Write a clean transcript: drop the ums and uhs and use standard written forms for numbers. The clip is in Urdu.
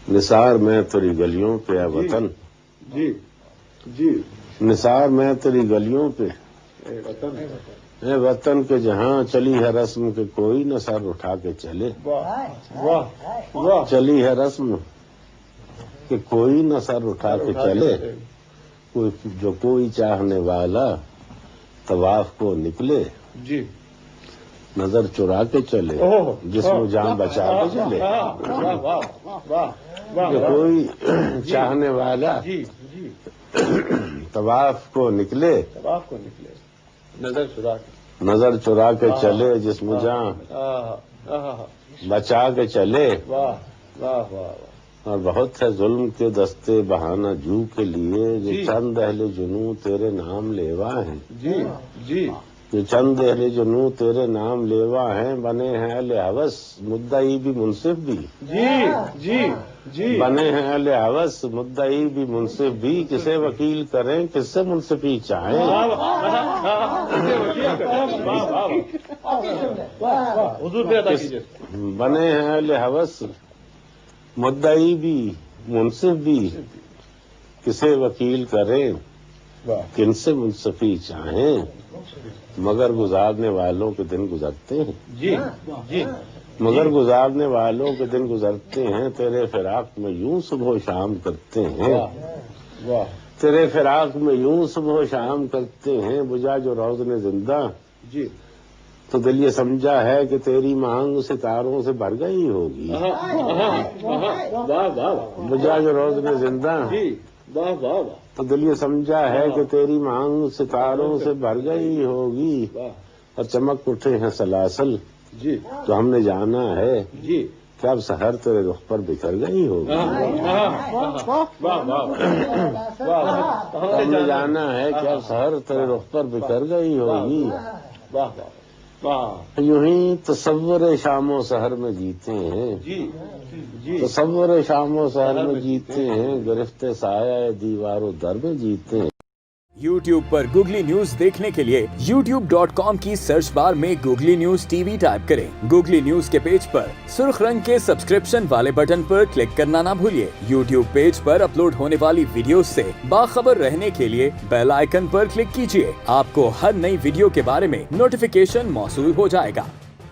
نثار میں تیری گلیوں پہ اے وطن، جی جی نثار میں تیری گلیوں پہ اے وطن، اے وطن کے جہاں چلی ہے رسم کہ کوئی نہ سر اٹھا کے چلے، واہ واہ واہ، چلی ہے رسم کہ کوئی نہ سر اٹھا کے چلے، کوئی چاہنے والا طواف کو نکلے، جی نظر چرا کے چلے، جسم و جان بچا کے چلے، واہ واہ واہ واہ، کہ کوئی چاہنے والا جی جی طواف کو نکلے، طواف کو نکلے، نظر چرا کے، نظر چرا کے چلے، جسم و جان بچا کے چلے، واہ واہ واہ، اور بہت ہے ظلم کے دستے بہانہ جو کے لیے، جو جی چند اہل جنوں تیرے نام لیوا ہیں، جی جی جو چند اہل جنوں تیرے نام لیوا ہیں، بنے ہیں اہل ہوس مدعی بھی منصف بھی، جی جی جی، بنے ہیں اہل ہوس مدعی بھی منصف بھی، کسے وکیل کریں کس سے منصفی چاہیں، حضور پہ ادا کیجیے، بنے ہیں اہل ہوس مدعی بھی منصف بھی، کسے وکیل کریں کن سے منصفی چاہیں، مگر گزارنے والوں کے دن گزرتے ہیں، جی جی، مگر گزارنے والوں کے دن گزرتے ہیں، تیرے فراق میں یوں صبح و شام کرتے ہیں، واہ، تیرے فراق میں یوں صبح و شام کرتے ہیں، بجھا جو روزن زندہ جی تو دل یہ سمجھا ہے کہ تیری مانگ ستاروں سے بھر گئی ہوگی، واہ واہ، بجھا جو روزن زندہ جی واہ واہ تو دل یہ سمجھا ہے کہ تیری مانگ ستاروں سے بھر گئی ہوگی، واہ، اور چمک اٹھے ہیں سلاسل جی تو ہم نے جانا ہے جی، کہ اب سحر تیرے رخ پر بکھر گئی ہوگی، ہم نے جانا ہے کہ اب سحر تیرے رخ پر بکھر گئی ہوگی، واہ واہ، یوں ہی تصور شام و سحر میں جیتے ہیں، جی جی، تصور شام و سحر میں جیتے ہیں، گرفت سایہ دیوار و در میں جیتے ہیں۔ YouTube پر گوگلی نیوز دیکھنے کے لیے youtube.com کی سرچ بار میں googly news T V type کریں۔ گوگلی نیوز کے پیج پر سرخ رنگ کے سبسکرپشن والے بٹن پر کلک کرنا نہ بھولیے۔ YouTube پیج پر اپلوڈ ہونے والی ویڈیوز سے باخبر رہنے کے لیے بیل آئیکن پر کلک کیجیے۔ آپ کو ہر نئی ویڈیو کے بارے میں نوٹیفیکیشن موصول ہو جائے گا۔